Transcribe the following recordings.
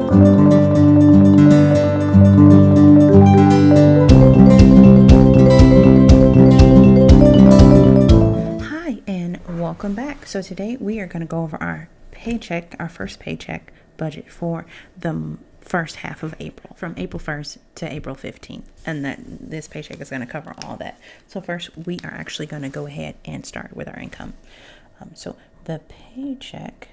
Hi, and welcome back. So today we are going to go over our first paycheck budget for the first half of April, from April 1st to April 15th. And that this paycheck is going to cover all that. So first, we are actually going to go ahead and start with our income. So the paycheck,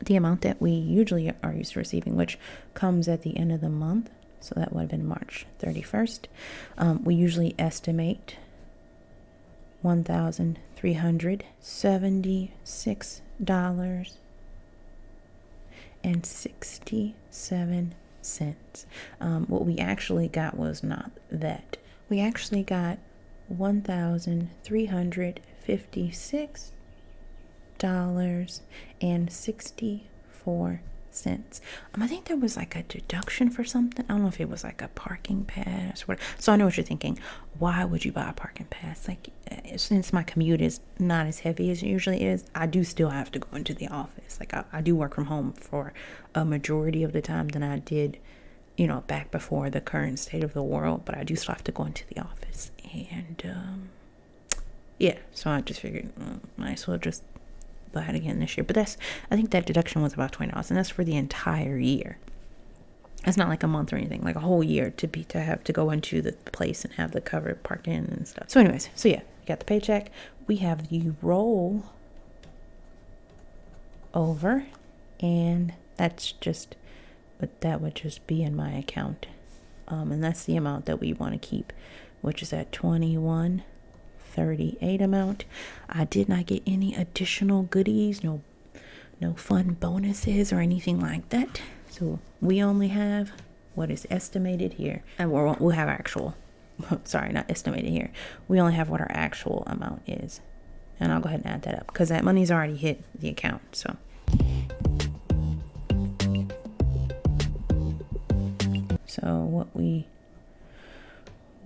the amount that we usually are used to receiving, which comes at the end of the month, so that would have been March 31st. We usually estimate $1,376.67. What we actually got was not that. We actually got $1,356.64. I think there was like a deduction for something. I don't know if it was like a parking pass or whatever. So I know what you're thinking. Why would you buy a parking pass? Like, since my commute is not as heavy as it usually is, I do still have to go into the office. Like, I do work from home for a majority of the time than I did, back before the current state of the world. But I do still have to go into the office. And, yeah, so I just figured, might as well just buy it again this year. But I think that deduction was about $20, and that's for the entire year. It's not like a month or anything, like a whole year to have to go into the place and have the covered parking and stuff. So anyways, yeah, we got the paycheck. We have the roll over, and that would just be in my account. And that's the amount that we want to keep, which is at 2138 amount. I did not get any additional goodies, no fun bonuses or anything like that. So we only have what is estimated here, and we'll have actual. Sorry, not estimated here. We only have what our actual amount is, and I'll go ahead and add that up because that money's already hit the account. So what we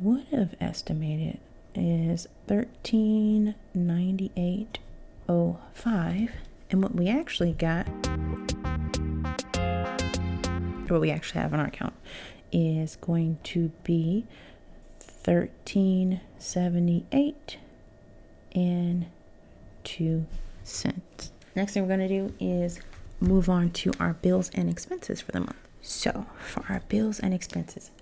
would have estimated is $1398.05, and what we actually have in our account is going to be $1378.02. Next thing we're going to do is move on to our bills and expenses for the month. So for our bills and expenses,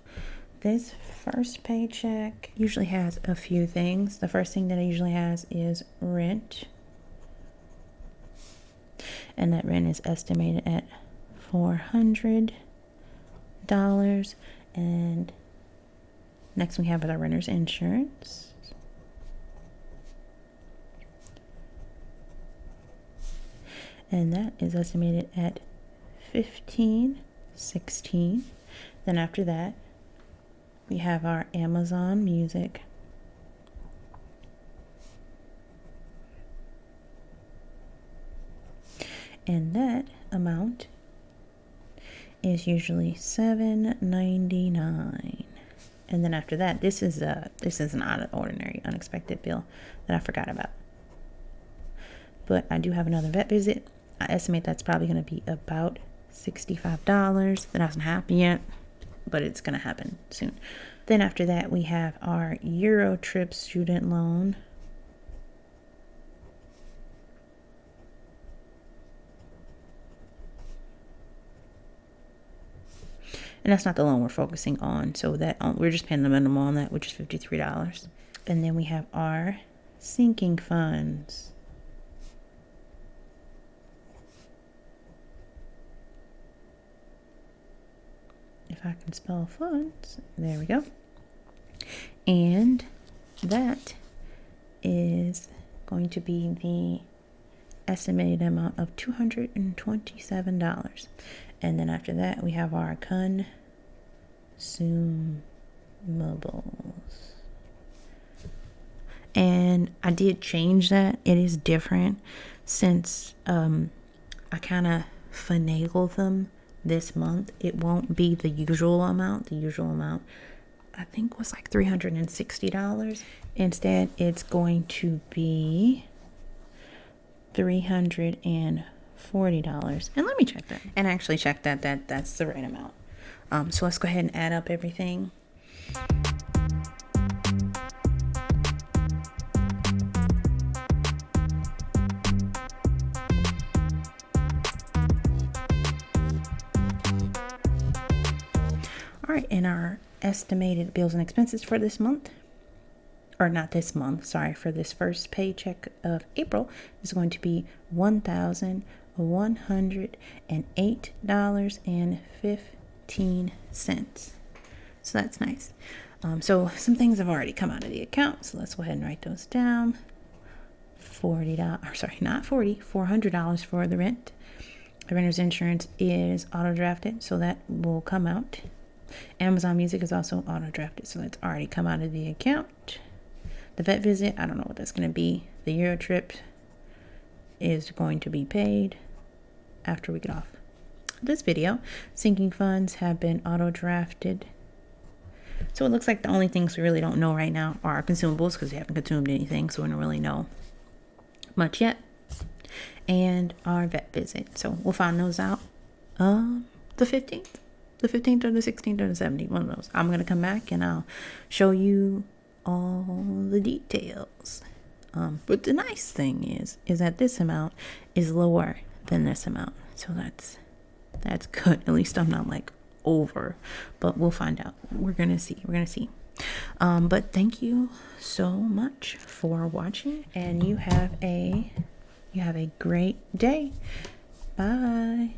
this first paycheck usually has a few things. The first thing that it usually has is rent. And that rent is estimated at $400. And next we have our renter's insurance. And that is estimated at $15.16. Then after that, we have our Amazon Music. And that amount is usually $7.99. And then after that, this is an out of ordinary, unexpected bill that I forgot about. But I do have another vet visit. I estimate that's probably going to be about $65. That hasn't happened yet, but it's going to happen soon. Then after that, we have our Euro trip student loan. And that's not the loan we're focusing on. So that we're just paying the minimum on that, which is $53. And then we have our sinking funds. If I can spell funds, there we go. And that is going to be the estimated amount of $227. And then after that, we have our consumables. And I did change that. It is different since I kind of finagled them this month. It won't be the usual amount. The usual amount, I think, was like $360. Instead, it's going to be $340. And let me check that. And actually check that's the right amount. So let's go ahead and add up everything. All right, and our estimated bills and expenses for this month, or not this month, sorry, for this first paycheck of April is going to be $1,108.15. So that's nice. So some things have already come out of the account. So let's go ahead and write those down. $400 for the rent. The renter's insurance is auto drafted, so that will come out. Amazon Music is also auto drafted, so that's already come out of the account. The vet visit, I don't know what that's going to be. The Euro trip is going to be paid after we get off this video. Sinking funds have been auto drafted. So it looks like the only things we really don't know right now are our consumables, because we haven't consumed anything, so we don't really know much yet. And our vet visit. So we'll find those out the 15th. The 15th or the 16th or the 17th, one of those. I'm going to come back and I'll show you all the details. But the nice thing is that this amount is lower than this amount. So that's good. At least I'm not like over, but we'll find out. We're going to see. But thank you so much for watching, and you have a great day. Bye.